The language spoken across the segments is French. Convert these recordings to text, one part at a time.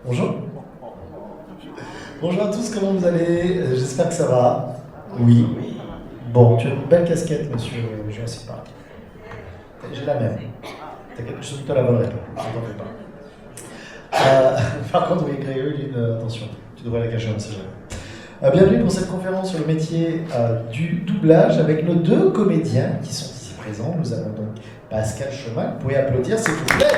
Bonjour. Bonjour à tous, comment vous allez? J'espère que ça va. Oui. Bon, tu as une belle casquette, monsieur Jurassic Park. J'ai la même. T'inquiète, je te la volerai pas. Je t'en fais pas. Par contre, oui, Grégory, attention, tu devrais la cacher, on ne sait jamais. Bienvenue pour cette conférence sur le métier du doublage avec nos deux comédiens qui sont ici présents. Nous avons donc Pascal Chemin. Vous pouvez applaudir, s'il vous plaît.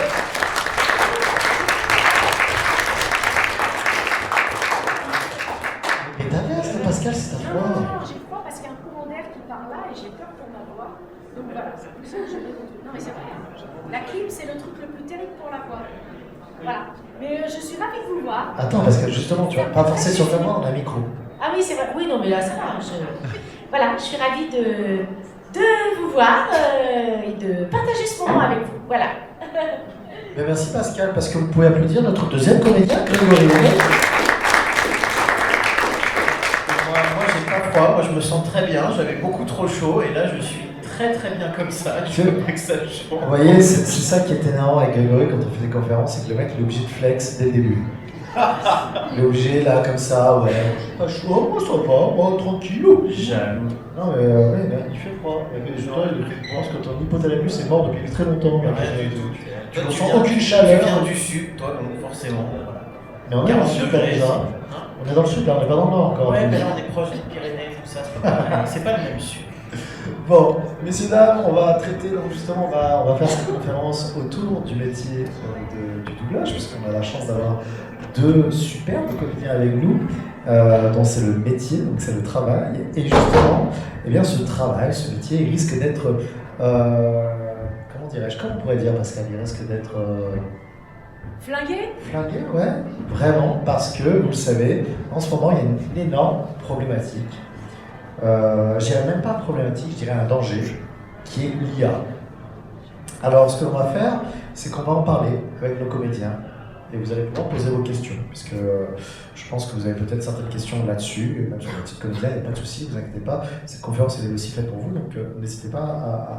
Mais ta veste, Pascal, c'est ta froid. Non, j'ai froid parce qu'il y a un courant d'air qui part là et j'ai peur pour ma voix. Donc voilà, c'est pour ça que je vais. Non, mais c'est vrai. La clim, c'est le truc le plus terrible pour la voix. Voilà. Mais je suis ravie de vous voir. Attends, parce que justement, tu vas pas forcer sur ta voix, on a un micro. Ah oui, c'est vrai. Oui, non, mais là, ça va. Voilà, je suis ravie de vous voir et de partager ce moment avec vous. Voilà. Mais merci Pascal, parce que vous pouvez applaudir notre deuxième comédien, Grégory. Moi j'ai pas froid, moi je me sens très bien, j'avais beaucoup trop chaud et là je suis très bien comme ça, je veux pas que ça change. Vous voyez, c'est ça qui est énervant avec Grégory quand on fait des conférences, c'est que le mec il est obligé de flex dès le début. Il est obligé là comme ça, ouais, pas chaud, moi ça va, moi tranquille. Jaloux. Non mais ouais, il fait froid. Je pense que ton hypothalamus est mort depuis très longtemps. Tu ne ressens aucune chaleur. Tu viens du sud, toi, donc forcément. Mais on est dans le sud là déjà. On est dans le sud là, on n'est pas dans le nord encore. Ouais, mais là on est proche des Pyrénées, tout ça, c'est pas le même sud. Bon, messieurs, dames, on va traiter, donc justement, on va faire cette conférence autour du métier du doublage, puisqu'on a la chance d'avoir deux superbes comédiens avec nous, dont c'est le métier, donc c'est le travail. Et justement, eh bien, ce travail, ce métier, il risque d'être, comment dirais-je, comment on pourrait dire, Pascal, il risque d'être... Flingué ? Flingué, ouais, vraiment, parce que, vous le savez, en ce moment, il y a une énorme problématique. Je dirais même pas problématique, je dirais un danger, qui est l'IA. Alors, ce que l'on va faire, c'est qu'on va en parler avec nos comédiens, et vous allez pouvoir poser vos questions, puisque je pense que vous avez peut-être certaines questions là-dessus, et même sur la petite comédien, il n'y a pas de souci, ne vous inquiétez pas, cette conférence est aussi faite pour vous, donc n'hésitez pas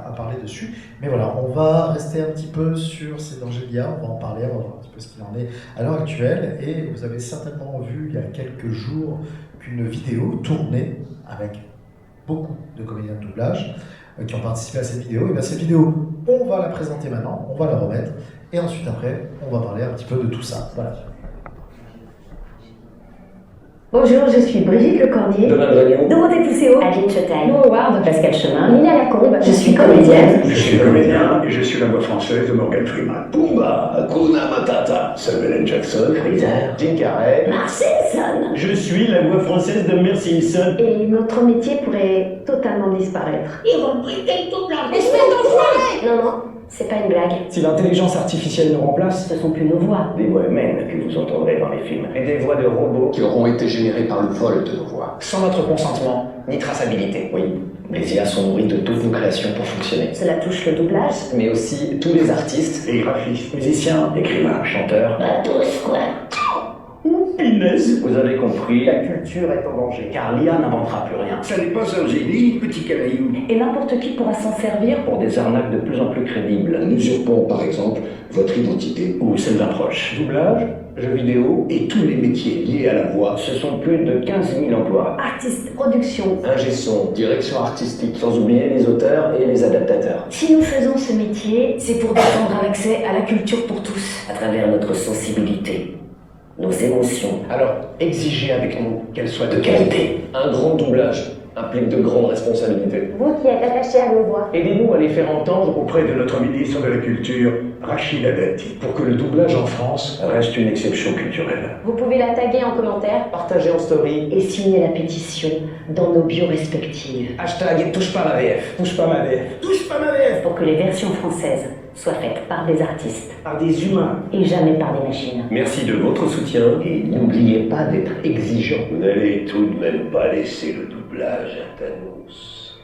à parler dessus. Mais voilà, on va rester un petit peu sur ces dangers d'IA, on va en parler, on va voir un petit peu ce qu'il en est à l'heure actuelle, et vous avez certainement vu il y a quelques jours qu'une vidéo tournée avec beaucoup de comédiens de doublage qui ont participé à cette vidéo. Et bien cette vidéo, on va la présenter maintenant, on va la remettre, et ensuite après, on va parler un petit peu de tout ça. Voilà. Bonjour, je suis Brigitte Lecordier, Dorothée Pousseau, Aline Chetaille, Noah Ward, Pascal Chemin, Nina Lacombe, je suis comédienne. Je suis comédien et je suis la voix française de Morgan Freeman. Pumba, Hakuna Matata, Samuel L. Jackson, Freezer, Jim Carrey, Marcel Son. Je suis la voix française de Merci Son. Et notre métier pourrait totalement disparaître. Ils vont brider tout plein d'espèces d'enfoirés. Non, c'est pas une blague. Si l'intelligence artificielle nous remplace, Ce sont plus nos voix. des voix humaines que vous entendrez dans les films et des voix de robots qui auront été générés par le vol de nos voix. sans notre consentement ni traçabilité. Oui, les IA sont nourries de toutes nos créations pour fonctionner. Cela touche le doublage. Mais aussi tous les artistes. Et graphistes, musiciens, écrivains, chanteurs. Pas tous, quoi. Pinez, vous avez compris, la culture est en danger, car l'IA n'inventera plus rien. Ça n'est pas un génie, petit canaillou. Et n'importe qui pourra s'en servir. Pour des arnaques de plus en plus crédibles, Nous usurpons par exemple votre identité. ou celle d'un proche. Doublage, jeux vidéo, Et tous les métiers liés à la voix. ce sont plus de 15 000 emplois. Artiste, production. Ingé son, direction artistique, sans oublier les auteurs et les adaptateurs. Si nous faisons ce métier, c'est pour défendre un accès à la culture pour tous. À travers notre sensibilité, nos émotions. Alors, exigez avec nous qu'elle soit de qualité. Un grand doublage implique de grandes responsabilités. Vous qui êtes attaché à vos voix. Aidez-nous à les faire entendre auprès de notre ministre de la Culture, Rachida Dati, Pour que le doublage en France reste une exception culturelle. Vous pouvez la taguer en commentaire partagez en story. et signer la pétition dans nos bios respectives Hashtag touche pas ma VF. Touche pas ma VF. Touche pas ma VF. pour que les versions françaises soient faites par des artistes Par des humains. et jamais par des machines. Merci de votre soutien et n'oubliez pas d'être exigeant. Vous n'allez tout de même pas laisser le doublage à Thanos.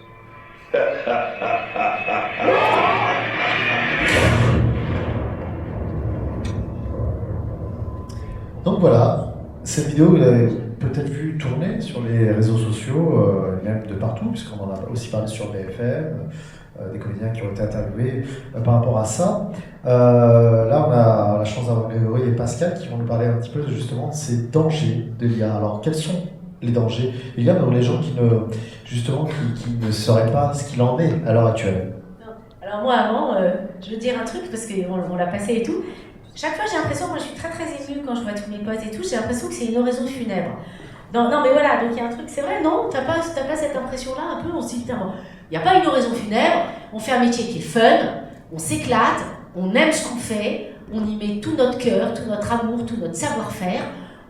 Donc voilà, cette vidéo, vous l'avez peut-être vu tourner sur les réseaux sociaux, même de partout, puisqu'on en a aussi parlé sur BFM, des comédiens qui ont été interviewés par rapport à ça. Là, on a la chance d'avoir Grégory et Pascal qui vont nous parler un petit peu justement de ces dangers de l'IA. Alors, quels sont les dangers de l'IA pour les gens qui ne sauraient pas ce qu'il en est à l'heure actuelle? Alors moi, avant, je veux dire un truc, parce qu'on l'a passé et tout. Chaque fois, j'ai l'impression, moi je suis très très émue quand je vois tous mes potes et tout, j'ai l'impression que c'est une oraison funèbre. Non, mais voilà, donc il y a un truc, c'est vrai, non, t'as pas cette impression-là, un peu, on se dit, putain, bon, il n'y a pas une oraison funèbre, on fait un métier qui est fun, on s'éclate, on aime ce qu'on fait, on y met tout notre cœur, tout notre amour, tout notre savoir-faire,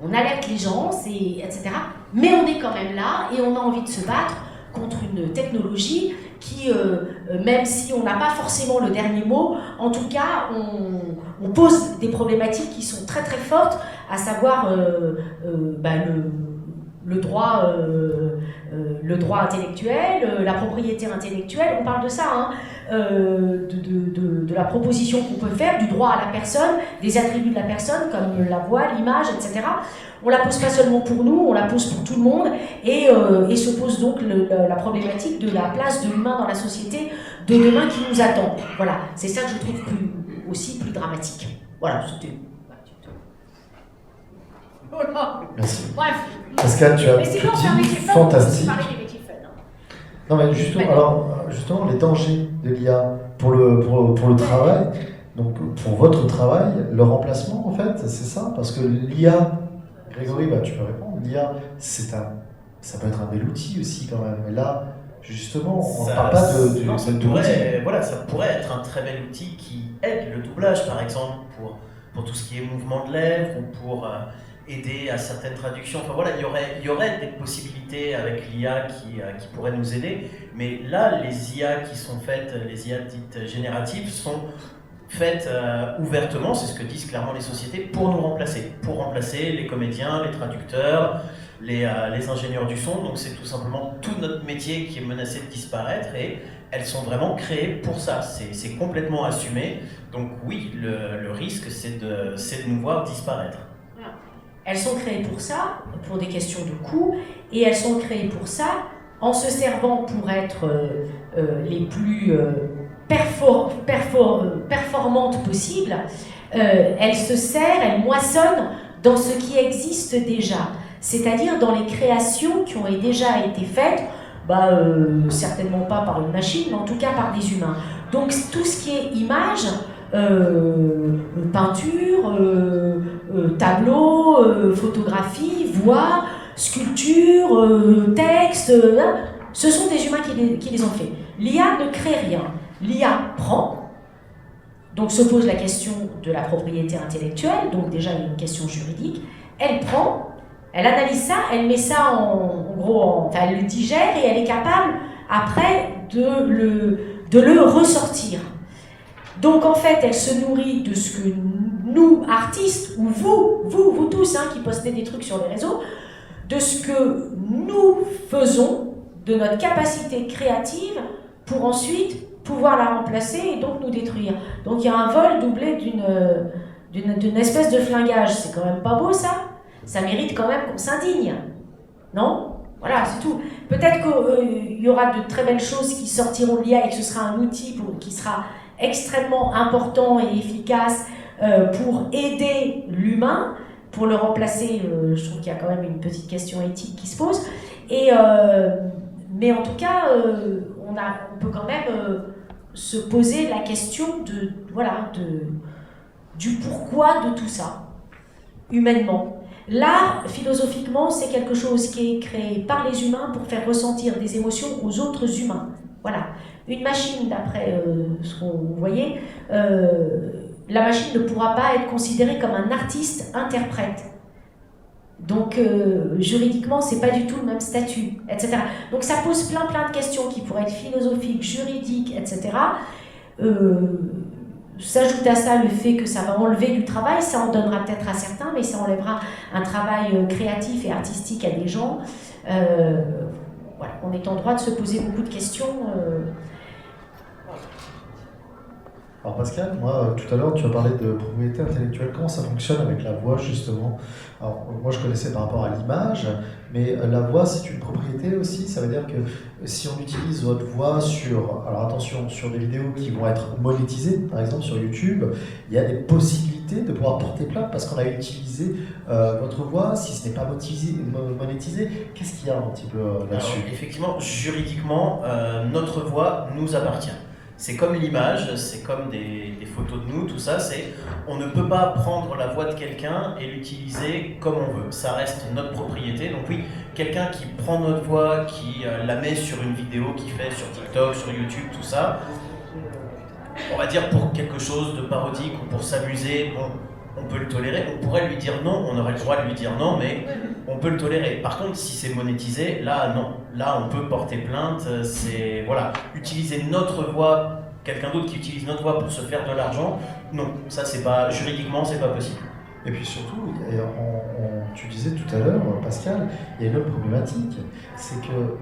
on alerte les gens, etc. Mais on est quand même là et on a envie de se battre contre une technologie qui, même si on n'a pas forcément le dernier mot, en tout cas, on pose des problématiques qui sont très très fortes, à savoir le droit intellectuel, la propriété intellectuelle, on parle de ça, hein, de la proposition qu'on peut faire, du droit à la personne, des attributs de la personne, comme la voix, l'image, etc. On la pose pas seulement pour nous, on la pose pour tout le monde, et se pose donc la problématique de la place de l'humain dans la société de demain qui nous attend. Voilà, c'est ça que je trouve aussi plus dramatique. Voilà, c'était... Merci. Bref. Pascal, tu as Mais sinon, c'est un métier fun, fantastique. on peut aussi parler des métiers fun. Non, mais justement, les dangers de l'IA pour le travail, donc pour votre travail, le remplacement, en fait, c'est ça? Parce que l'IA, Grégory, tu peux répondre, l'IA, ça peut être un bel outil aussi, quand même. Mais là, justement, on ne parle pas de voilà, ça pourrait être un très bel outil qui aide le doublage, par exemple, pour tout ce qui est mouvement de lèvres ou pour aider à certaines traductions. Enfin voilà, il y aurait des possibilités avec l'IA qui pourraient nous aider, mais là, les IA qui sont faites, les IA dites génératives, sont faites ouvertement, c'est ce que disent clairement les sociétés, pour nous remplacer, les comédiens, les traducteurs, les ingénieurs du son. Donc c'est tout simplement tout notre métier qui est menacé de disparaître, et elles sont vraiment créées pour ça, c'est complètement assumé. Donc oui, le risque, c'est de nous voir disparaître. Elles sont créées pour ça, pour des questions de coût, et elles sont créées pour ça en se servant pour être les plus performantes possibles. Elles moissonnent dans ce qui existe déjà, c'est-à-dire dans les créations qui ont déjà été faites, certainement pas par une machine, mais en tout cas par des humains. Donc tout ce qui est image, peinture, tableau, photographie, voix, sculpture, texte, ce sont des humains qui les ont fait. L'IA ne crée rien. L'IA prend, donc se pose la question de la propriété intellectuelle, donc déjà il y a une question juridique, elle prend, elle analyse ça, elle met ça elle le digère et elle est capable après de le ressortir. Donc en fait, elle se nourrit de ce que nous, artistes, ou vous tous qui postez des trucs sur les réseaux, de ce que nous faisons, de notre capacité créative, pour ensuite pouvoir la remplacer et donc nous détruire. Donc il y a un vol doublé d'une espèce de flingage. C'est quand même pas beau ça? Ça mérite quand même qu'on s'indigne. Non? Voilà, c'est tout. Peut-être qu'il y aura de très belles choses qui sortiront de l'IA et que ce sera un outil qui sera extrêmement important et efficace pour aider l'humain, pour le remplacer. Je trouve qu'il y a quand même une petite question éthique qui se pose. Mais en tout cas, on peut quand même se poser la question du pourquoi de tout ça, humainement. L'art, philosophiquement, c'est quelque chose qui est créé par les humains pour faire ressentir des émotions aux autres humains. Voilà. Une machine, d'après ce qu'on voyait, la machine ne pourra pas être considérée comme un artiste-interprète. Donc, juridiquement, c'est pas du tout le même statut, etc. Donc, ça pose plein de questions qui pourraient être philosophiques, juridiques, etc. S'ajoute à ça le fait que ça va enlever du travail, ça en donnera peut-être à certains, mais ça enlèvera un travail créatif et artistique à des gens. Voilà, on est en droit de se poser beaucoup de questions. Alors Pascal, moi tout à l'heure tu as parlé de propriété intellectuelle, comment ça fonctionne avec la voix justement? Alors moi je connaissais par rapport à l'image, mais la voix c'est une propriété aussi, ça veut dire que si on utilise votre voix sur, alors attention, sur des vidéos qui vont être monétisées, par exemple sur YouTube, il y a des possibilités de pouvoir porter plainte parce qu'on a utilisé votre voix, si ce n'est pas monétisé, qu'est-ce qu'il y a un petit peu là-dessus? Alors, effectivement, juridiquement, notre voix nous appartient. C'est comme l'image, c'est comme des photos de nous, tout ça, on ne peut pas prendre la voix de quelqu'un et l'utiliser comme on veut. Ça reste notre propriété. Donc oui, quelqu'un qui prend notre voix, qui la met sur une vidéo qu'il fait sur TikTok, sur YouTube, tout ça, on va dire pour quelque chose de parodique ou pour s'amuser, bon, on peut le tolérer. On pourrait lui dire non, on aurait le droit de lui dire non, mais on peut le tolérer. Par contre, si c'est monétisé, là, non. Là, on peut porter plainte. C'est, voilà, utiliser notre voix, quelqu'un d'autre qui utilise notre voix pour se faire de l'argent, non. Ça, c'est pas, juridiquement, c'est pas possible. Et puis surtout, tu disais tout à l'heure, Pascal, il y a une autre problématique, c'est que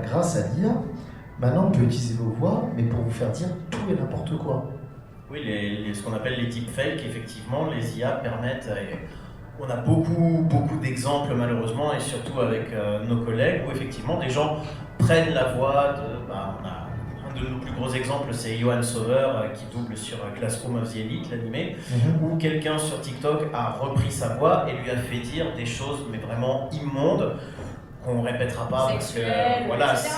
grâce à l'IA, maintenant on peut utiliser vos voix, mais pour vous faire dire tout et n'importe quoi. Oui, ce qu'on appelle les deepfakes, effectivement, les IA permettent, on a beaucoup d'exemples malheureusement, et surtout avec nos collègues, où effectivement des gens prennent la voix un de nos plus gros exemples, c'est Johan Sauveur qui double sur Classroom of the Elite, l'animé, où quelqu'un sur TikTok a repris sa voix et lui a fait dire des choses mais vraiment immondes qu'on ne répétera pas parce que voilà, c'est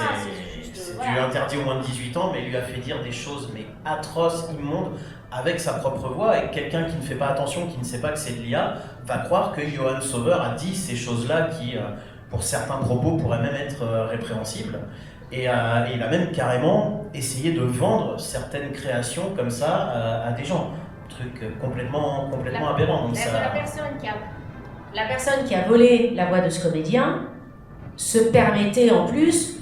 du interdit au moins de 18 ans, mais il lui a fait dire des choses mais atroces, immondes, avec sa propre voix, et quelqu'un qui ne fait pas attention, qui ne sait pas que c'est de l'IA, va croire que Johan Sauveur a dit ces choses-là qui, pour certains propos, pourraient même être répréhensibles. Et il a même carrément essayé de vendre certaines créations comme ça à des gens. Un truc complètement aberrant. Donc la personne qui a volé la voix de ce comédien se permettait en plus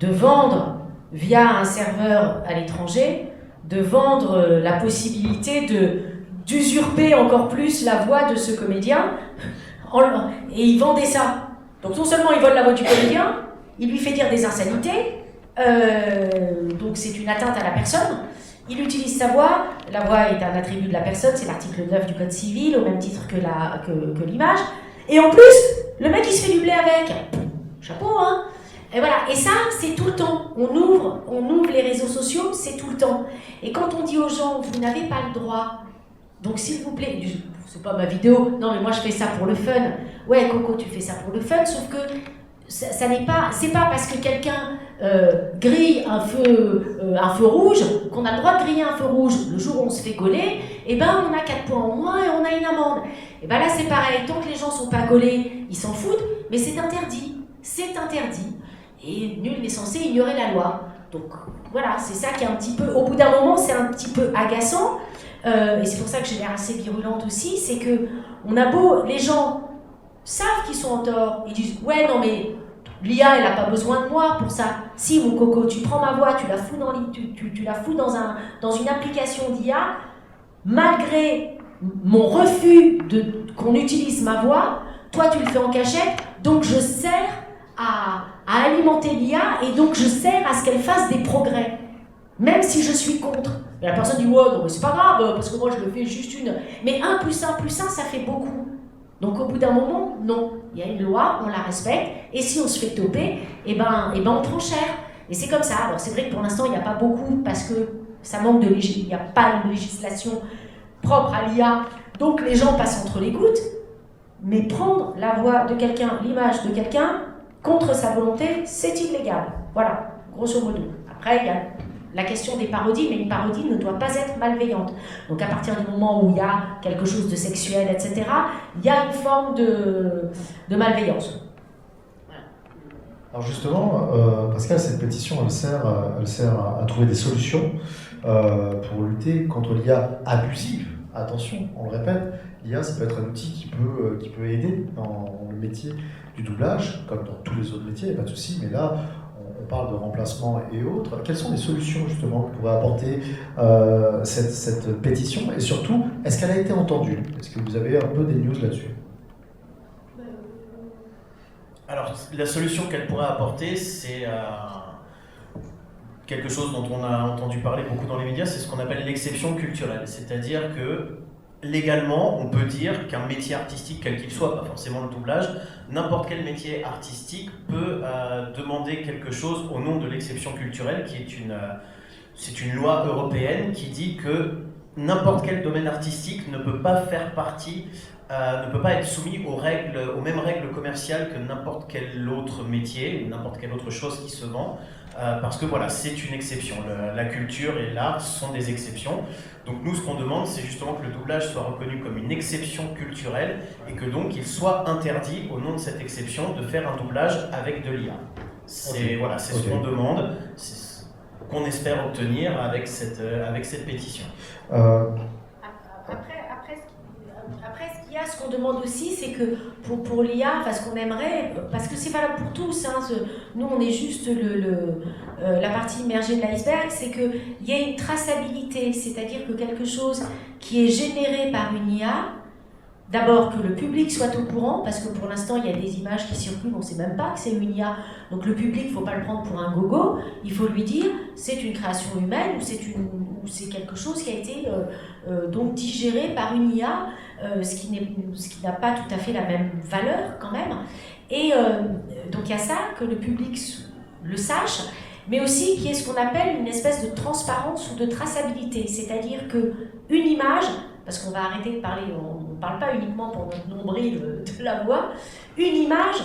de vendre via un serveur à l'étranger, de vendre la possibilité d'usurper encore plus la voix de ce comédien, et il vendait ça. Donc non seulement il vole la voix du comédien, il lui fait dire des insanités, donc c'est une atteinte à la personne. Il utilise sa voix, la voix est un attribut de la personne, c'est l'article 9 du Code civil, au même titre que l'image. Et en plus, le mec il se fait du blé avec. Chapeau, hein. Et voilà, et ça, c'est tout le temps. On ouvre les réseaux sociaux, c'est tout le temps. Et quand on dit aux gens, vous n'avez pas le droit, donc s'il vous plaît, c'est pas ma vidéo, non mais moi je fais ça pour le fun. Ouais, Coco, tu fais ça pour le fun, sauf que ça n'est pas, c'est pas parce que quelqu'un grille un feu rouge qu'on a le droit de griller un feu rouge. Le jour où on se fait gauler, eh ben on a 4 points en moins et on a une amende. Et ben là c'est pareil, tant que les gens sont pas gaulés, ils s'en foutent, mais c'est interdit. C'est interdit. Et nul n'est censé ignorer la loi. Donc voilà, c'est ça qui est un petit peu, au bout d'un moment, c'est un petit peu agaçant. Et c'est pour ça que j'ai l'air assez virulente aussi, c'est que les gens savent qu'ils sont en tort. Ils disent, ouais, non mais l'IA, elle n'a pas besoin de moi pour ça. Si, mon Coco, tu prends ma voix, tu la fous dans une application d'IA, malgré mon refus qu'on utilise ma voix, toi tu le fais en cachette, donc je sers à alimenter l'IA, et donc je sers à ce qu'elle fasse des progrès, même si je suis contre. Et la personne dit, ouais, non mais c'est pas grave, parce que moi je le fais juste une. Mais 1 + 1 + 1, ça fait beaucoup. Donc au bout d'un moment, non. Il y a une loi, on la respecte, et si on se fait toper, eh ben on prend cher. Et c'est comme ça. Alors c'est vrai que pour l'instant, il n'y a pas beaucoup, parce que ça manque de il n'y a pas une législation propre à l'IA, donc les gens passent entre les gouttes. Mais prendre la voix de quelqu'un, l'image de quelqu'un, contre sa volonté, c'est illégal. Voilà, grosso modo. Après, il y a la question des parodies, mais une parodie ne doit pas être malveillante. Donc à partir du moment où il y a quelque chose de sexuel, etc., il y a une forme de malveillance. Voilà. Alors justement, Pascal, cette pétition, elle sert à trouver des solutions pour lutter contre l'IA abusive. Attention, on le répète, l'IA, ça peut être un outil qui peut aider dans le métier du doublage, comme dans tous les autres métiers, il n'y a pas de souci, mais là, on parle de remplacement et autres. Quelles sont les solutions, justement, que pourrait apporter cette pétition? Et surtout, est-ce qu'elle a été entendue? Est-ce que vous avez un peu des news là-dessus? Alors, la solution qu'elle pourrait apporter, c'est quelque chose dont on a entendu parler beaucoup dans les médias, c'est ce qu'on appelle l'exception culturelle. C'est-à-dire que légalement, on peut dire qu'un métier artistique, quel qu'il soit, pas forcément le doublage, n'importe quel métier artistique peut demander quelque chose au nom de l'exception culturelle, qui est c'est une loi européenne qui dit que n'importe quel domaine artistique ne peut pas faire partie, ne peut pas être soumis aux mêmes règles commerciales que n'importe quel autre métier ou n'importe quelle autre chose qui se vend, parce que voilà, c'est une exception. La culture et l'art sont des exceptions. Donc nous, ce qu'on demande, c'est justement que le doublage soit reconnu comme une exception culturelle et que donc il soit interdit, au nom de cette exception, de faire un doublage avec de l'IA. C'est voilà, c'est ce qu'on demande, c'est ce qu'on espère obtenir avec cette pétition. Après, ce qu'il y a, ce qu'on demande aussi, c'est que pour l'IA, ce qu'on aimerait, parce que c'est valable pour tous, hein, nous on est juste la partie immergée de l'iceberg, c'est qu'il y a une traçabilité, c'est-à-dire que quelque chose qui est généré par une IA, d'abord que le public soit au courant, parce que pour l'instant il y a des images qui circulent, on ne sait même pas que c'est une IA, donc le public, il ne faut pas le prendre pour un gogo, il faut lui dire c'est une création humaine ou c'est quelque chose qui a été donc digéré par une IA, ce qui n'a pas tout à fait la même valeur quand même. Et donc il y a ça, que le public le sache, mais aussi qu'il y ait ce qu'on appelle une espèce de transparence ou de traçabilité, c'est-à-dire qu'une image, parce qu'on va arrêter de parler, on ne parle pas uniquement pour notre nombril de la voix, une image,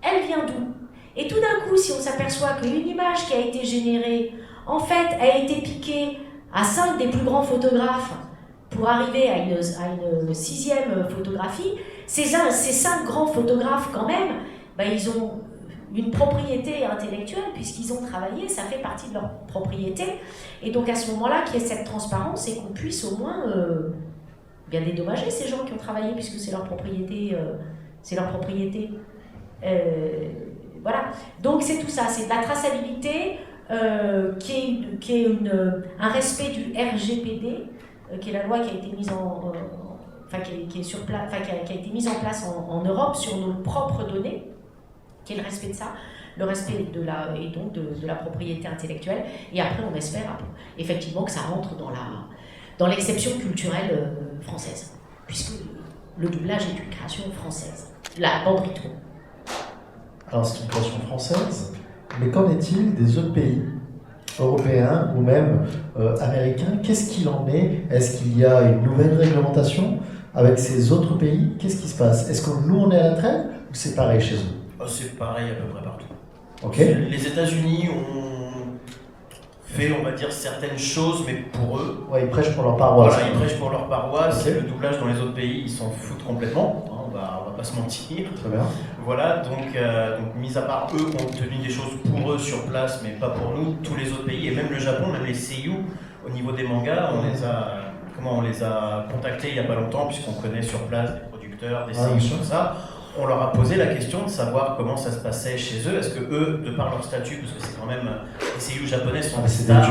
elle vient d'où? Et tout d'un coup, si on s'aperçoit qu'une image qui a été générée, en fait, a été piquée à 5 des plus grands photographes pour arriver à une 6e photographie, ces 5 grands photographes, quand même, ils ont une propriété intellectuelle, puisqu'ils ont travaillé, ça fait partie de leur propriété. Et donc, à ce moment-là, qu'il y ait cette transparence et qu'on puisse au moins bien dédommager ces gens qui ont travaillé, puisque c'est leur propriété. Voilà. Donc, c'est tout ça. C'est de la traçabilité qui est un respect du RGPD, qui est la loi qui a été mise qui a été mise en place en Europe sur nos propres données, qui est le respect de ça, le respect de la propriété intellectuelle. Et après, on espère effectivement que ça rentre dans l'exception culturelle française, puisque le doublage est une création française. La bande rythmo. Alors, c'est une création française, mais qu'en est-il des autres pays européens ou même américains? Qu'est-ce qu'il en est? Est-ce qu'il y a une nouvelle réglementation avec ces autres pays? Qu'est-ce qui se passe? Est-ce que nous, on est à la traîne ou c'est pareil chez eux? C'est pareil à peu près partout. Okay. Les États-Unis ont fait, on va dire, certaines choses, mais pour eux. Ouais, ils prêchent pour leur paroisse. Voilà, ils prêchent pour leur paroisse. Okay. Le doublage dans les autres pays, ils s'en foutent complètement. On va pas se mentir. Très bien. Voilà, donc mis à part eux qui ont obtenu des choses pour eux sur place, mais pas pour nous, tous les autres pays, et même le Japon, même les seiyuu, au niveau des mangas, on les a contactés il y a pas longtemps, puisqu'on connaît sur place des producteurs, des seiyuu, tout ça. On leur a posé la question de savoir comment ça se passait chez eux. Est-ce que eux, de par leur statut, parce que c'est quand même les seiyuu japonais sont des stars,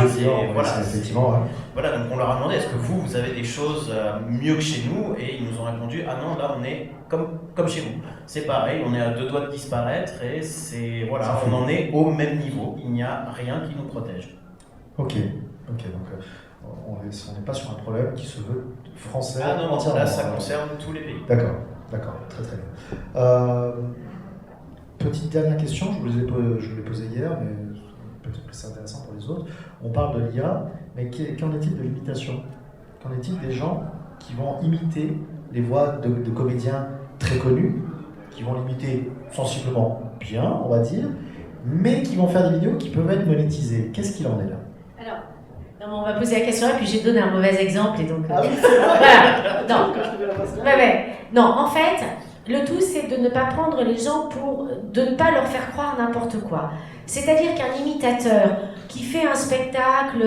voilà, effectivement. Ouais. Voilà, donc on leur a demandé est-ce que vous avez des choses mieux que chez nous, et ils nous ont répondu ah non, là on est comme chez vous. C'est pareil, on est à 2 doigts de disparaître et on en est au même niveau. Il n'y a rien qui nous protège. Ok, donc on n'est pas sur un problème qui se veut français. Ah non, là ça concerne tous les pays. D'accord, très très bien. Petite dernière question, je vous l'ai posée hier, mais peut-être que c'est intéressant pour les autres. On parle de l'IA, mais qu'en est-il de l'imitation? Qu'en est-il des gens qui vont imiter les voix de comédiens très connus, qui vont l'imiter sensiblement bien, on va dire, mais qui vont faire des vidéos qui peuvent être monétisées? Qu'est-ce qu'il en est là? On va poser la question et puis j'ai donné un mauvais exemple et donc oui, voilà. Non, en fait, le tout c'est de ne pas prendre les gens de ne pas leur faire croire n'importe quoi. C'est-à-dire qu'un imitateur qui fait un spectacle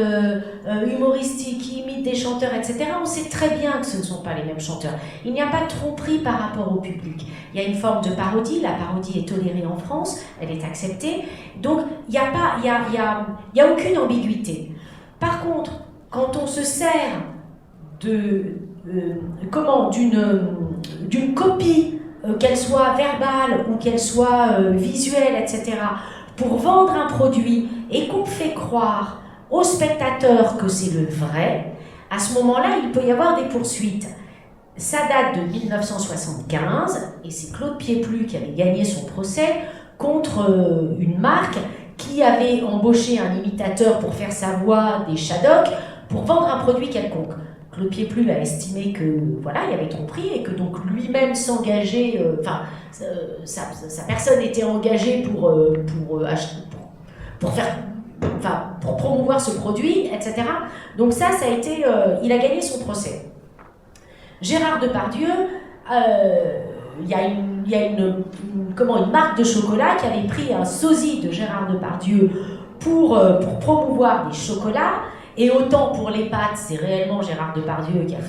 humoristique, qui imite des chanteurs, etc., on sait très bien que ce ne sont pas les mêmes chanteurs. Il n'y a pas de tromperie par rapport au public. Il y a une forme de parodie, la parodie est tolérée en France, elle est acceptée, donc il n'y a aucune ambiguïté. Par contre, quand on se sert d'une copie, qu'elle soit verbale ou qu'elle soit visuelle, etc., pour vendre un produit et qu'on fait croire au spectateur que c'est le vrai, à ce moment-là, il peut y avoir des poursuites. Ça date de 1975, et c'est Claude Pieplu qui avait gagné son procès contre une marque qui avait embauché un imitateur pour faire sa voix des Shadocks pour vendre un produit quelconque. Claude Pieplu a estimé que voilà, il y avait tromperie et que donc lui-même s'engageait, sa personne était engagée pour promouvoir ce produit, etc. Donc ça a été, il a gagné son procès. Gérard Depardieu, il y a une marque de chocolat qui avait pris un sosie de Gérard Depardieu pour promouvoir des chocolats. Et autant pour les pâtes, c'est réellement Gérard Depardieu qui a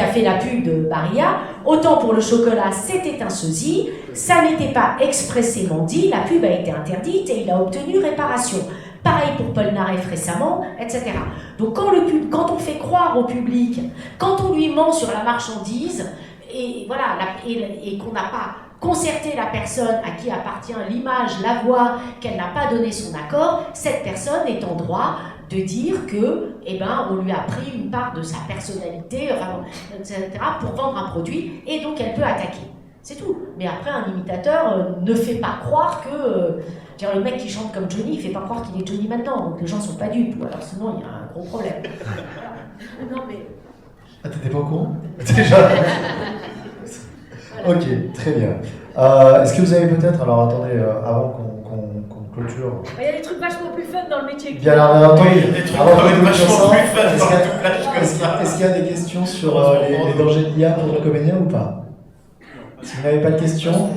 fait la pub de Barilla. Autant pour le chocolat, c'était un sosie. Ça n'était pas expressément dit. La pub a été interdite et il a obtenu réparation. Pareil pour Paul Naref récemment, etc. Donc quand on fait croire au public, quand on lui ment sur la marchandise, et voilà, et qu'on n'a pas concerté la personne à qui appartient l'image, la voix, qu'elle n'a pas donné son accord, cette personne est en droit de dire que, on lui a pris une part de sa personnalité, etc., pour vendre un produit, et donc elle peut attaquer. C'est tout. Mais après, un imitateur ne fait pas croire que... le mec qui chante comme Johnny, il ne fait pas croire qu'il est Johnny maintenant, donc les gens ne sont pas dupes, alors sinon il y a un gros problème. Non mais... Ah, t'étais pas au courant? Déjà. Ok, très bien. Est-ce que vous avez peut-être, alors attendez, avant qu'on clôture... Il y a des trucs vachement plus fun dans le métier. Bien entendu, des trucs vachement plus fun dans le doublage que ça. Est-ce qu'il y a des questions sur les dangers de l'IA pour le comédien ou pas? Si vous n'avez pas de questions,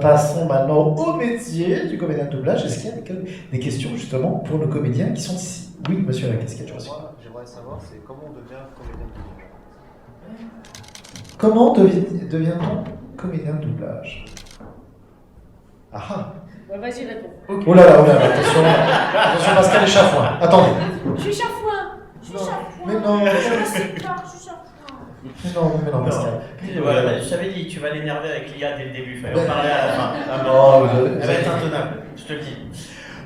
passons maintenant au métier du comédien de doublage. Est-ce qu'il y a des questions justement pour nos comédiens qui sont ici? Oui, monsieur la casquette. J'aimerais savoir, c'est comment on devient comédien de doublage. Comment devient-on comédien de doublage? Ah. Vas-y, réponds. Oh là là, attention Pascal et Chafouin. Attendez. Je suis Chafouin. Mais non. Je sais pas, je suis Chafouin. Mais non, Pascal. Voilà, je t'avais dit, tu vas l'énerver avec l'IA dès le début, fallait en parler à la fin. Elle va être intenable, je te le dis.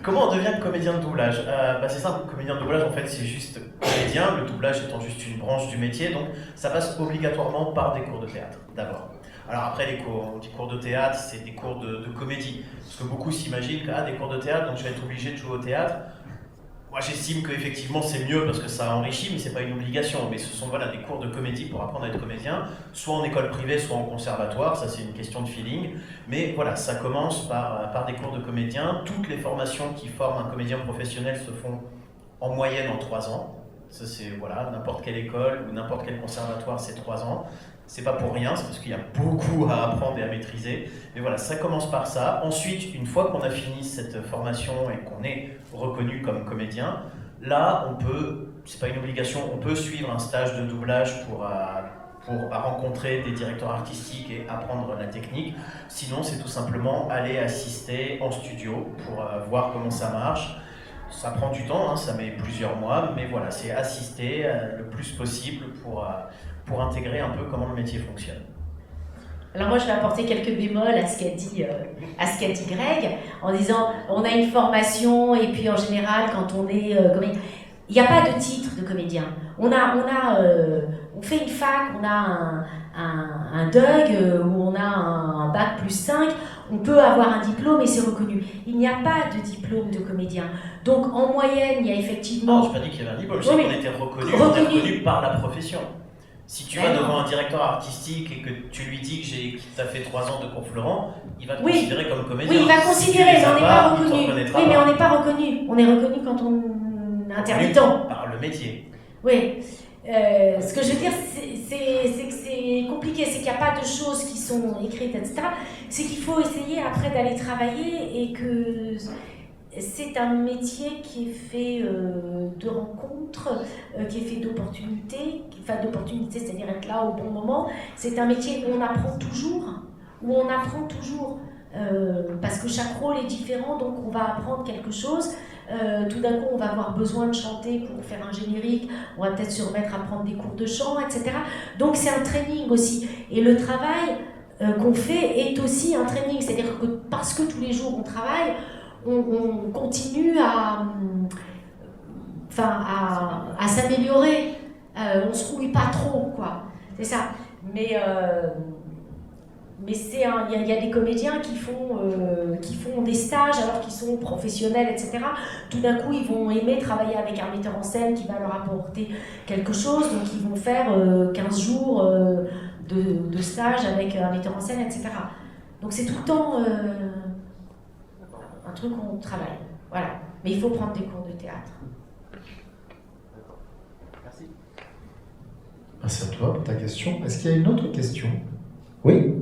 Comment on devient comédien de doublage? C'est simple, comédien de doublage en fait c'est juste comédien, le doublage étant juste une branche du métier, donc ça passe obligatoirement par des cours de théâtre d'abord. Alors après les cours de théâtre, c'est des cours de comédie, parce que beaucoup s'imaginent que des cours de théâtre, donc je vais être obligé de jouer au théâtre. Moi j'estime qu'effectivement c'est mieux parce que ça enrichit, mais c'est pas une obligation. Mais ce sont des cours de comédie pour apprendre à être comédien, soit en école privée, soit en conservatoire, ça c'est une question de feeling. Mais voilà, ça commence par des cours de comédien. Toutes les formations qui forment un comédien professionnel se font en moyenne en 3 ans. Ça c'est n'importe quelle école ou n'importe quel conservatoire, c'est 3 ans. C'est pas pour rien, c'est parce qu'il y a beaucoup à apprendre et à maîtriser. Mais voilà, ça commence par ça. Ensuite, une fois qu'on a fini cette formation et qu'on est reconnu comme comédien, là, on peut, c'est pas une obligation, on peut suivre un stage de doublage pour rencontrer des directeurs artistiques et apprendre la technique. Sinon, c'est tout simplement aller assister en studio pour voir comment ça marche. Ça prend du temps, ça met plusieurs mois, mais voilà, c'est assister le plus possible pour intégrer un peu comment le métier fonctionne. Alors moi je vais apporter quelques bémols à ce qu'a dit Greg, en disant on a une formation et puis en général quand on est comédien, il n'y a pas de titre de comédien. On fait une fac, on a un DUG ou on a un bac plus 5, on peut avoir un diplôme et c'est reconnu. Il n'y a pas de diplôme de comédien. Donc en moyenne, il y a effectivement... Non, je n'ai pas dit qu'il y avait un diplôme, je sais qu'on était reconnu par la profession. Si tu vas devant un directeur artistique et que tu lui dis que tu as fait 3 ans de cours Florent, il va te considérer comme comédien. Oui, il va considérer, mais on n'est pas reconnu. Oui, mais on n'est pas reconnu. On est reconnu quand on est intermittent. Par le métier. Oui. Ce que je veux dire, c'est que c'est compliqué, c'est qu'il n'y a pas de choses qui sont écrites, etc. C'est qu'il faut essayer après d'aller travailler et que... C'est un métier qui est fait de rencontres, qui est fait d'opportunités, c'est-à-dire être là au bon moment. C'est un métier où on apprend toujours, parce que chaque rôle est différent, donc on va apprendre quelque chose. Tout d'un coup, on va avoir besoin de chanter pour faire un générique, on va peut-être se remettre à prendre des cours de chant, etc. Donc c'est un training aussi. Et le travail qu'on fait est aussi un training, c'est-à-dire que parce que tous les jours on travaille, on continue à s'améliorer. On se rouille pas trop, quoi. C'est ça. Mais il y a des comédiens qui font des stages alors qu'ils sont professionnels, etc. Tout d'un coup, ils vont aimer travailler avec un metteur en scène qui va leur apporter quelque chose, donc ils vont faire 15 jours de stage avec un metteur en scène, etc. Donc c'est tout le temps un truc qu'on travaille. Voilà. Mais il faut prendre des cours de théâtre. D'accord. Merci. Merci à toi pour ta question. Est-ce qu'il y a une autre question? Oui.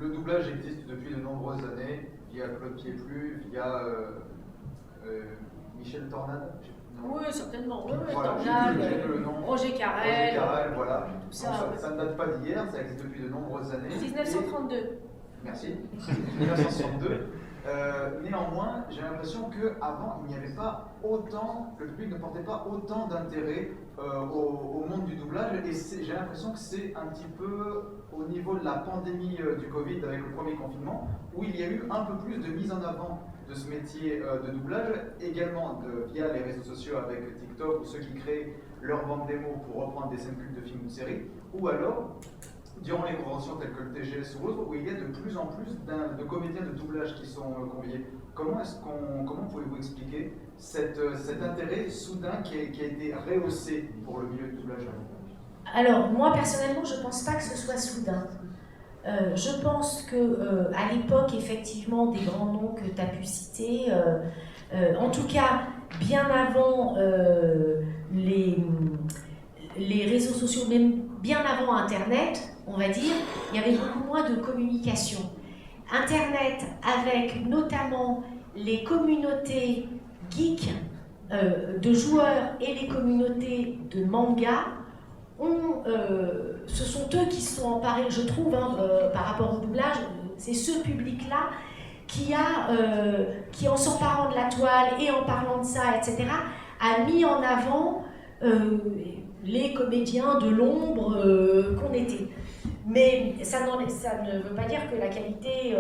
Le doublage existe depuis de nombreuses années, via Claude Pieplu, via Michel Tornade. Oui, certainement. Oui, voilà, Tornade, j'ai le nom. Roger Carrel. Roger Carrel, voilà. Tout ça, ça ne date pas d'hier, ça existe depuis de nombreuses années. 1932. Merci. 1962. Néanmoins, j'ai l'impression qu'avant, il n'y avait pas autant, le public ne portait pas autant d'intérêt au monde du doublage, et j'ai l'impression que c'est un petit peu au niveau de la pandémie du Covid avec le premier confinement, où il y a eu un peu plus de mise en avant de ce métier de doublage, également via les réseaux sociaux avec TikTok, ou ceux qui créent leur bande démo pour reprendre des scènes cultes de films ou de séries, ou alors durant les conventions telles que le TGS ou autres, où il y a de plus en plus de comédiens de doublage qui sont conviés. Comment pouvez-vous expliquer cet intérêt soudain qui a été rehaussé pour le milieu du doublage? Alors, moi, personnellement, je ne pense pas que ce soit soudain. Je pense qu'à l'époque, effectivement, des grands noms que tu as pu citer, en tout cas, bien avant les réseaux sociaux, même bien avant Internet, on va dire, il y avait beaucoup moins de communication. Internet, avec notamment les communautés geeks de joueurs et les communautés de manga, ce sont eux qui se sont emparés, je trouve, par rapport au doublage, c'est ce public-là qui, en s'emparant de la toile et en parlant de ça, etc., a mis en avant les comédiens de l'ombre qu'on était. Mais ça ne veut pas dire que la qualité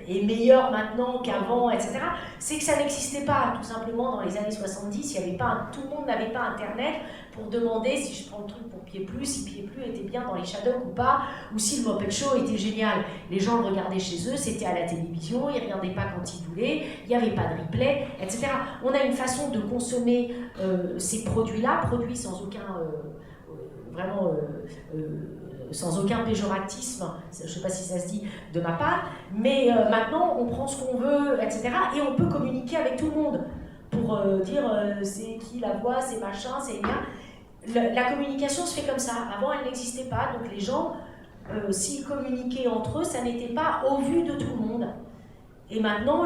est meilleure maintenant qu'avant, etc. C'est que ça n'existait pas, tout simplement, dans les années 70. Tout le monde n'avait pas Internet pour demander si je prends le truc pour Pieplu, si Pieplu était bien dans les Shadocks ou pas, ou si le Muppet Show était génial. Les gens le regardaient chez eux, c'était à la télévision, ils ne regardaient pas quand ils voulaient, il n'y avait pas de replay, etc. On a une façon de consommer ces produits-là, produits sans aucun... sans aucun péjoratisme, je ne sais pas si ça se dit de ma part, mais maintenant on prend ce qu'on veut, etc. Et on peut communiquer avec tout le monde pour dire c'est qui la voix, c'est machin, c'est bien. La communication se fait comme ça. Avant elle n'existait pas, donc les gens, s'ils communiquaient entre eux, ça n'était pas au vu de tout le monde. Et maintenant,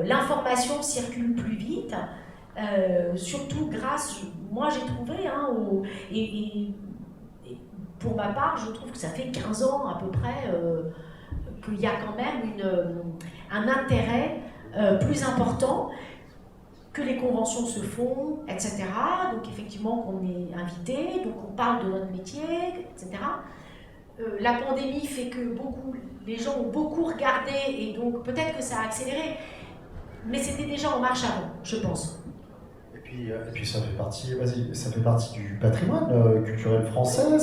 l'information circule plus vite, surtout grâce, moi j'ai trouvé, pour ma part, je trouve que ça fait 15 ans à peu près qu'il y a quand même un intérêt plus important, que les conventions se font, etc. Donc effectivement qu'on est invité, donc on parle de notre métier, etc. La pandémie fait que les gens ont beaucoup regardé et donc peut-être que ça a accéléré, mais c'était déjà en marche avant, je pense. Et puis ça fait partie du patrimoine culturel français,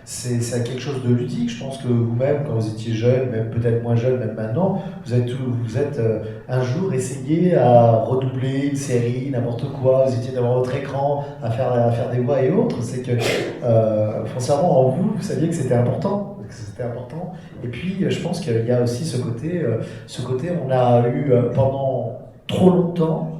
c'est quelque chose de ludique. Je pense que vous-même, quand vous étiez jeune, même peut-être moins jeune, même maintenant, vous êtes un jour essayé à redoubler une série, n'importe quoi, vous étiez devant votre écran à faire des voix et autres. C'est que foncièrement en vous saviez que c'était important. Et puis je pense qu'il y a aussi ce côté on a eu pendant trop longtemps,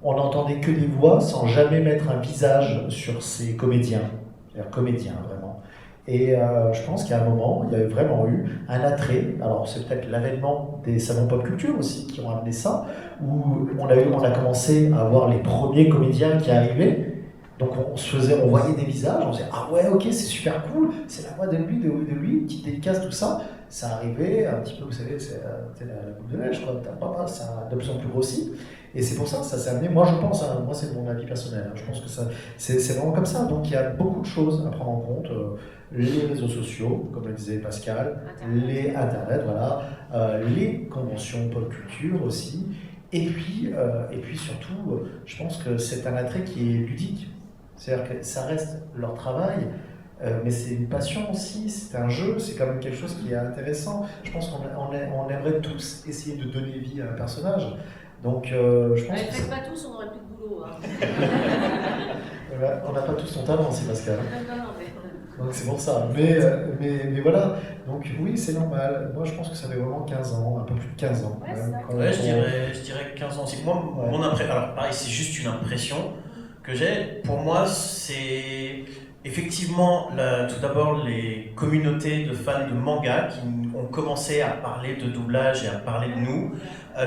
on n'entendait que des voix sans jamais mettre un visage sur ces comédiens, c'est-à-dire comédiens vraiment. Et je pense qu'à un moment, il y avait vraiment eu un attrait, alors c'est peut-être l'avènement des salons pop culture aussi qui ont amené ça, où on a commencé à voir les premiers comédiens qui arrivaient, Donc on voyait des visages, on se disait ah ouais ok c'est super cool, c'est la voix de lui, petite dédicace, tout ça. Ça arrivait un petit peu, vous savez, c'est la boule de neige quoi, ça a de plus en plus grossi. Et c'est pour ça que ça s'est amené, moi je pense, moi c'est mon avis personnel, je pense que c'est vraiment comme ça. Donc il y a beaucoup de choses à prendre en compte, les réseaux sociaux, comme le disait Pascal, les Internet, voilà, les conventions pop culture aussi. Et puis surtout, je pense que c'est un attrait qui est ludique. C'est-à-dire que ça reste leur travail, mais c'est une passion aussi, c'est un jeu, c'est quand même quelque chose qui est intéressant. Je pense qu'on aimerait tous essayer de donner vie à un personnage. Donc, je pense que faites pas tous, on n'aurait plus de boulot. Hein. On n'a pas tous ton talent aussi, Pascal. Non, mais... Donc c'est pour ça. Mais voilà. Donc oui, c'est normal. Moi, je pense que ça fait vraiment 15 ans, un peu plus de 15 ans. Ouais, je dirais 15 ans aussi. Moi, mon impression, alors pareil, c'est juste une impression que j'ai. Pour moi, c'est effectivement tout d'abord les communautés de fans de manga qui ont commencé à parler de doublage et à parler de nous.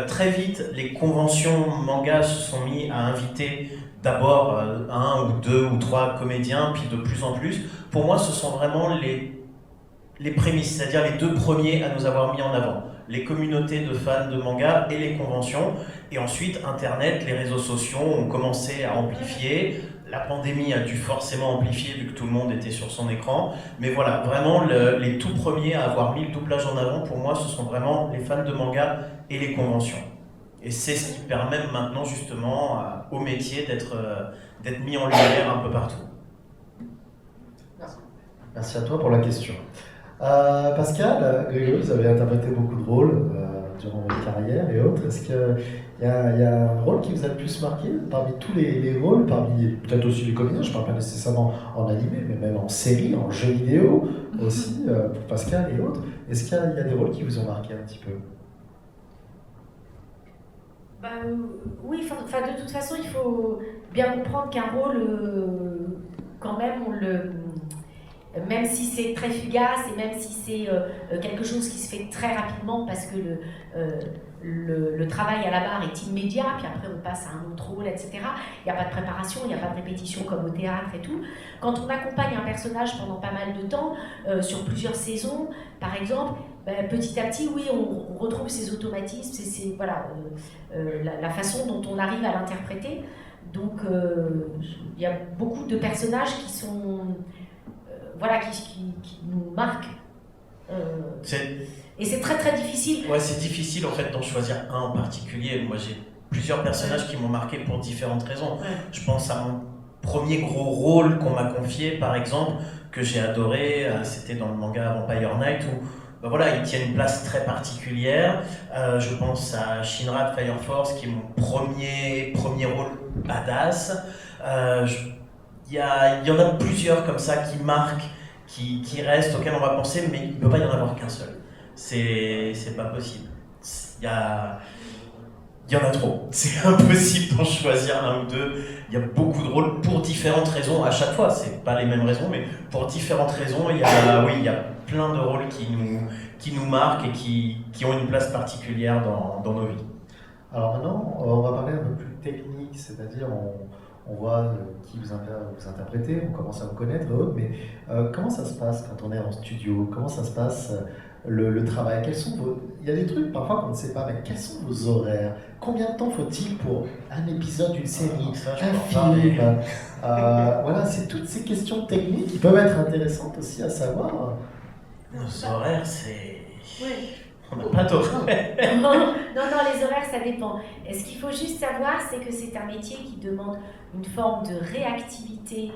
Très vite, les conventions manga se sont mis à inviter d'abord 1 ou 2 ou 3 comédiens, puis de plus en plus. Pour moi, ce sont vraiment les prémices, c'est-à-dire les 2 premiers à nous avoir mis en avant. Les communautés de fans de manga et les conventions. Et ensuite, Internet, les réseaux sociaux ont commencé à amplifier. La pandémie a dû forcément amplifier vu que tout le monde était sur son écran. Mais voilà, vraiment, les tout premiers à avoir mis le doublage en avant, pour moi, ce sont vraiment les fans de manga et les conventions. Et c'est ce qui permet maintenant justement au métier d'être mis en lumière un peu partout. Merci à toi pour la question. Pascal, Grégory, vous avez interprété beaucoup de rôles durant votre carrière et autres. Est-ce qu'il y a un rôle qui vous a le plus marqué parmi tous les rôles, parmi peut-être aussi les comédiens, je ne parle pas nécessairement en animé, mais même en série, en jeu vidéo aussi, pour Pascal et autres. Est-ce qu'il y a des rôles qui vous ont marqué un petit peu ? Oui, de toute façon, il faut bien comprendre qu'un rôle, quand même, même si c'est très fugace et même si c'est quelque chose qui se fait très rapidement parce que le travail à la barre est immédiat, puis après on passe à un autre rôle, etc. Il n'y a pas de préparation, il n'y a pas de répétition comme au théâtre et tout. Quand on accompagne un personnage pendant pas mal de temps, sur plusieurs saisons, par exemple, petit à petit, oui, on retrouve ses automatismes, la façon dont on arrive à l'interpréter. Donc, il y a beaucoup de personnages qui sont... qui nous marquent. Et c'est très très difficile. Ouais, c'est difficile en fait d'en choisir un en particulier. Moi, j'ai plusieurs personnages qui m'ont marqué pour différentes raisons. Ouais. Je pense à mon premier gros rôle qu'on m'a confié, par exemple, que j'ai adoré. C'était dans le manga Vampire Knight où il tient une place très particulière. Je pense à Shinra de Fire Force qui est mon premier rôle badass. Il y en a plusieurs comme ça qui marquent, qui restent, auxquels on va penser, mais il ne peut pas y en avoir qu'un seul. C'est pas possible. Il y en a trop. C'est impossible d'en choisir un ou deux. Il y a beaucoup de rôles pour différentes raisons. À chaque fois, c'est pas les mêmes raisons, mais pour différentes raisons, il y a plein de rôles qui nous marquent et qui ont une place particulière dans nos vies. Alors maintenant, on va parler un peu plus technique, c'est-à-dire on voit qui vous interprétez, on commence à vous connaître, mais comment ça se passe quand on est en studio? Comment ça se passe le travail? Il y a des trucs parfois qu'on ne sait pas, mais quels sont vos horaires? Combien de temps faut-il pour un épisode d'une série, un film? C'est toutes ces questions techniques qui peuvent être intéressantes aussi à savoir. Nos horaires, c'est... Oui. On n'a pas d'horaire. Non, les horaires, ça dépend. Et ce qu'il faut juste savoir, c'est que c'est un métier qui demande une forme de réactivité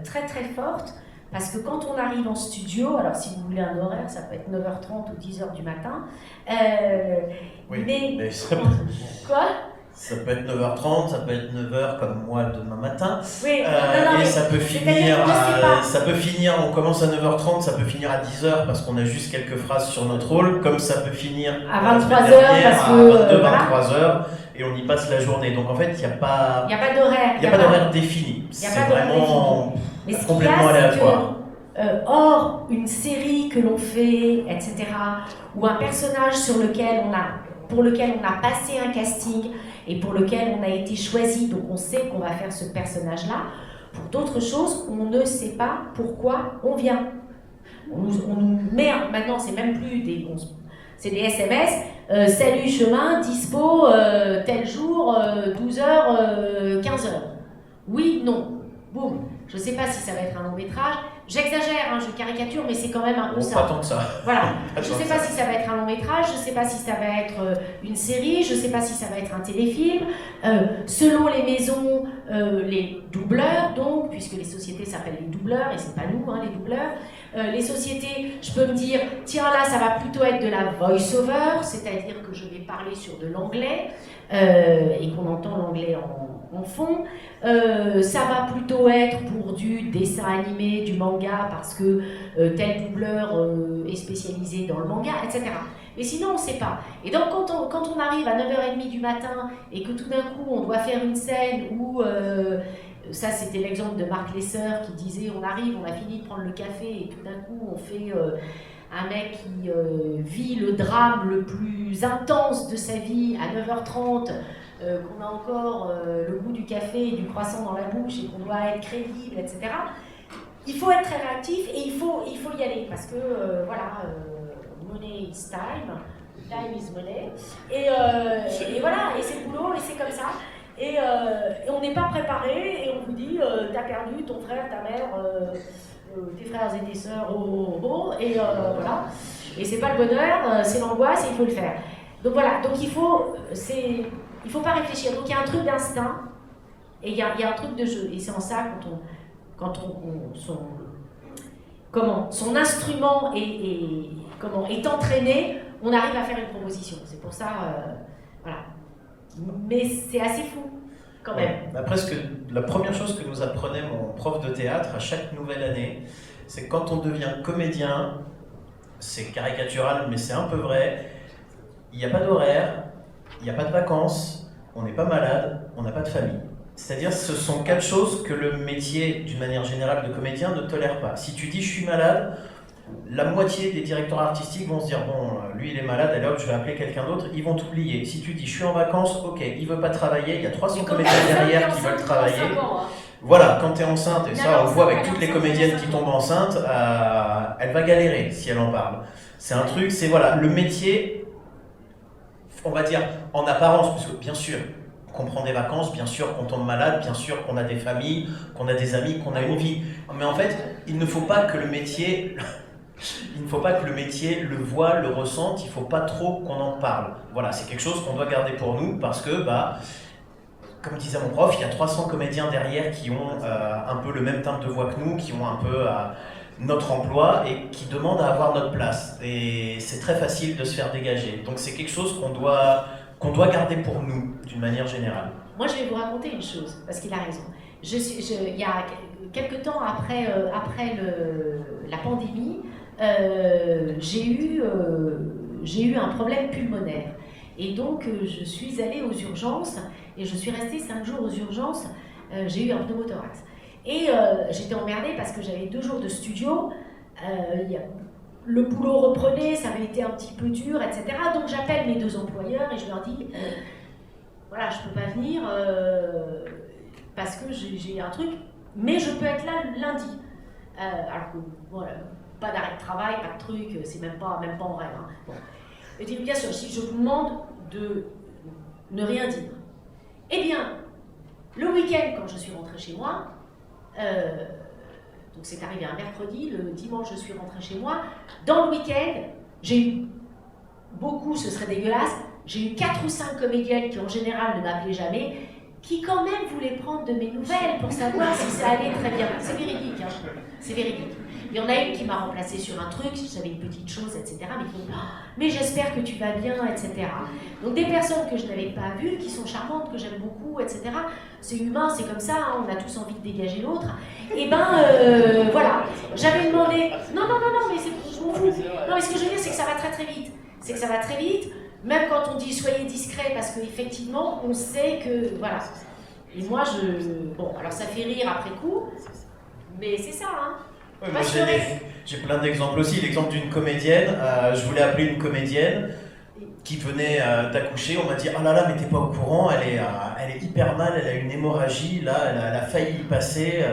très très forte. Parce que quand on arrive en studio, alors si vous voulez un horaire, ça peut être 9h30 ou 10h du matin. Mais Quoi ? Ça peut être 9h30, ça peut être 9h comme moi demain matin. Oui, et ça peut finir, on commence à 9h30, ça peut finir à 10h parce qu'on a juste quelques phrases sur notre rôle, comme ça peut finir à 23h parce que 23h et on y passe la journée. Donc en fait, il n'y a pas d'horaire. Il n'y a pas d'horaire défini. C'est vraiment complètement aléatoire. Or, une série que l'on fait, etc., ou un personnage pour lequel on a passé un casting et pour lequel on a été choisi, donc on sait qu'on va faire ce personnage-là, Pour d'autres choses, on ne sait pas pourquoi on vient. On nous met, maintenant c'est même plus des... C'est des SMS, salut chemin, dispo, tel jour, 12h, 15h. Oui, non, boum. Je ne sais pas si ça va être un long métrage. J'exagère, hein, je caricature, mais c'est quand même un peu ça. Pas tant que ça. Voilà. Je ne sais pas si ça va être un long métrage, je ne sais pas si ça va être une série, je ne sais pas si ça va être un téléfilm. Selon les maisons, les doubleurs, donc, puisque les sociétés s'appellent les doubleurs, et c'est pas nous, hein, les doubleurs. Les sociétés, je peux me dire, tiens là, ça va plutôt être de la voice-over, c'est-à-dire que je vais parler sur de l'anglais, et qu'on entend l'anglais en fond. Ça va plutôt être pour du dessin animé, du manga, parce que tel doubleur est spécialisé dans le manga, etc. Mais sinon, on ne sait pas. Et donc, quand on arrive à 9h30 du matin et que tout d'un coup, on doit faire une scène où... ça, c'était l'exemple de Marc Lesseur qui disait « On arrive, on a fini de prendre le café et tout d'un coup, on fait un mec qui vit le drame le plus intense de sa vie à 9h30, qu'on a encore le goût du café et du croissant dans la bouche et qu'on doit être crédible, etc. » Il faut être très réactif et il faut y aller parce que, voilà, money is time, time is money. Et voilà, et c'est le boulot et c'est comme ça. Et on n'est pas préparé et on vous dit t'as perdu ton frère, ta mère, tes frères et tes sœurs, et voilà. Et c'est pas le bonheur, c'est l'angoisse et il faut le faire. Donc voilà, donc il faut pas réfléchir. Donc il y a un truc d'instinct et il y a un truc de jeu. Et c'est en ça quand son instrument est entraîné, on arrive à faire une proposition. C'est pour ça, voilà. Mais c'est assez fou, quand même. Après, la première chose que nous apprenait mon prof de théâtre à chaque nouvelle année, c'est que quand on devient comédien, c'est caricatural, mais c'est un peu vrai, il n'y a pas d'horaire, il n'y a pas de vacances, on n'est pas malade, on n'a pas de famille. C'est-à-dire ce sont 4 choses que le métier, d'une manière générale, de comédien ne tolère pas. Si tu dis « je suis malade », la moitié des directeurs artistiques vont se dire « bon, lui il est malade, alors je vais appeler quelqu'un d'autre », ils vont t'oublier. Si tu dis « je suis en vacances », ok, il veut pas travailler, il y a 300 comédiens derrière qui veulent travailler. Voilà, quand tu es enceinte, et ça on le voit avec toutes les comédiennes qui tombent enceintes, elle va galérer si elle en parle. C'est un truc, c'est voilà, le métier, on va dire en apparence, parce que bien sûr, qu'on prend des vacances, bien sûr qu'on tombe malade, bien sûr qu'on a des familles, qu'on a des amis, qu'on a une vie. Mais en fait, il ne faut pas que le métier... Il ne faut pas que le métier le voit, le ressente, il ne faut pas trop qu'on en parle. Voilà, c'est quelque chose qu'on doit garder pour nous parce que, comme disait mon prof, il y a 300 comédiens derrière qui ont un peu le même timbre de voix que nous, qui ont un peu notre emploi et qui demandent à avoir notre place. Et c'est très facile de se faire dégager. Donc c'est quelque chose qu'on doit garder pour nous, d'une manière générale. Moi, je vais vous raconter une chose, parce qu'il a raison. Il y a quelques temps après la pandémie, j'ai eu un problème pulmonaire. Et donc, je suis allée aux urgences, et je suis restée 5 jours aux urgences. J'ai eu un pneumothorax. Et j'étais emmerdée parce que j'avais 2 jours de studio. Le boulot reprenait, ça avait été un petit peu dur, etc. Donc, j'appelle mes 2 employeurs et je leur dis voilà, je ne peux pas venir parce que j'ai un truc, mais je peux être là lundi. Alors que, voilà, pas d'arrêt de travail, pas de truc, c'est même pas en rêve. Hein. Bon. Et je dis, bien sûr, si je vous demande de ne rien dire. Eh bien, le week-end, quand je suis rentrée chez moi, donc c'est arrivé un mercredi, le dimanche, je suis rentrée chez moi. Dans le week-end, j'ai eu beaucoup, ce serait dégueulasse, j'ai eu 4 ou 5 comédiennes qui, en général, ne m'appelaient jamais, qui quand même voulaient prendre de mes nouvelles pour savoir si ça allait très bien. C'est véridique, hein. C'est véridique. Il y en a une qui m'a remplacée sur un truc, j'avais une petite chose, etc. Mais qui dit, mais j'espère que tu vas bien, etc. Donc des personnes que je n'avais pas vues, qui sont charmantes, que j'aime beaucoup, etc. C'est humain, c'est comme ça, hein, on a tous envie de dégager l'autre. Et voilà, j'avais demandé, non, mais je m'en fous. Non, mais ce que je veux dire, c'est que ça va très très vite. C'est que ça va très vite, même quand on dit soyez discret, parce qu'effectivement, on sait que, voilà. Et moi, bon, alors ça fait rire après coup, mais c'est ça, hein. Ouais, moi j'ai plein d'exemples aussi. L'exemple d'une comédienne, je voulais appeler une comédienne, qui venait d'accoucher, on m'a dit « Ah là là, mais t'es pas au courant, elle est hyper mal, elle a une hémorragie, là, elle a failli y passer,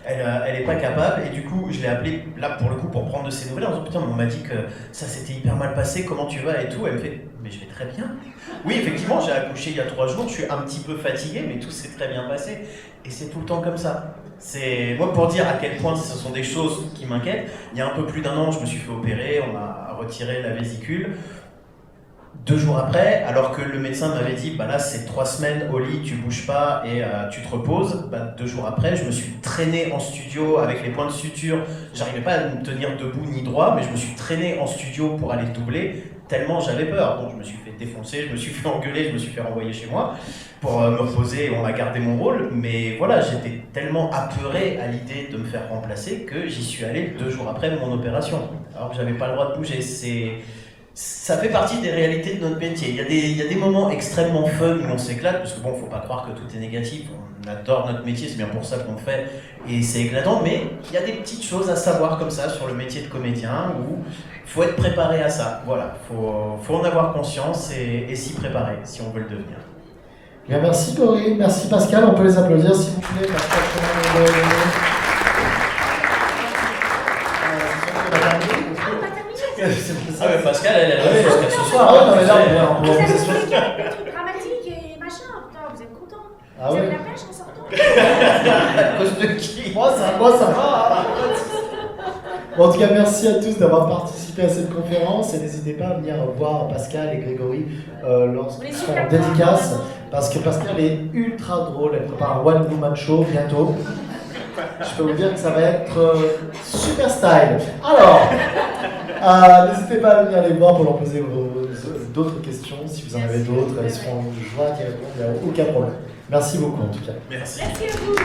elle est pas capable. » Et du coup, je l'ai appelée, là, pour le coup, pour prendre de ses nouvelles, en disant « Putain, mais on m'a dit que ça s'était hyper mal passé, comment tu vas ?» et tout. Elle me fait « Mais je vais très bien. » Oui, effectivement, j'ai accouché il y a 3 jours, je suis un petit peu fatigué, mais tout s'est très bien passé. Et c'est tout le temps comme ça. C'est moi pour dire à quel point ce sont des choses qui m'inquiètent. Il y a un peu plus d'1 an, je me suis fait opérer, on m'a retiré la vésicule. 2 jours après, alors que le médecin m'avait dit bah là c'est 3 semaines au lit, tu bouges pas et tu te reposes, 2 jours après je me suis traîné en studio avec les points de suture, j'arrivais pas à me tenir debout ni droit, mais je me suis traîné en studio pour aller doubler tellement j'avais peur. Donc je me suis fait défoncer, je me suis fait engueuler, je me suis fait renvoyer chez moi pour me reposer et on a gardé mon rôle, mais voilà, j'étais tellement apeuré à l'idée de me faire remplacer que j'y suis allé 2 jours après mon opération, alors que j'avais pas le droit de bouger. Ça fait partie des réalités de notre métier. Il y a des moments extrêmement fun où on s'éclate, parce que bon, faut pas croire que tout est négatif. On adore notre métier, c'est bien pour ça qu'on le fait, et c'est éclatant. Mais il y a des petites choses à savoir comme ça sur le métier de comédien où il faut être préparé à ça. Voilà, faut en avoir conscience et s'y préparer si on veut le devenir. Bien, merci Corinne, merci Pascal. On peut les applaudir s'il vous plaît. Pascal, ah mais Pascal, elle est là jusqu'à ce soir. Ah ouais, non, mais là, on Vous va avez poser sur expliqué des trucs dramatiques et machin, putain, vous êtes contents. Ah Vous ouais. avez la pêche en sortant. À cause de qui? Moi ça va. Bon, en tout cas, merci à tous d'avoir participé à cette conférence et n'hésitez pas à venir voir Pascal et Grégory lorsqu'ils seront en dédicace, parce que Pascal est ultra drôle, elle prépare un One Woman Show bientôt. Je peux vous dire que ça va être super style. Alors, n'hésitez pas à venir les voir pour leur poser d'autres questions, si vous en avez d'autres, elles seront de joie d'y répondre, il n'y a aucun problème. Merci beaucoup en tout cas. Merci. Merci à vous.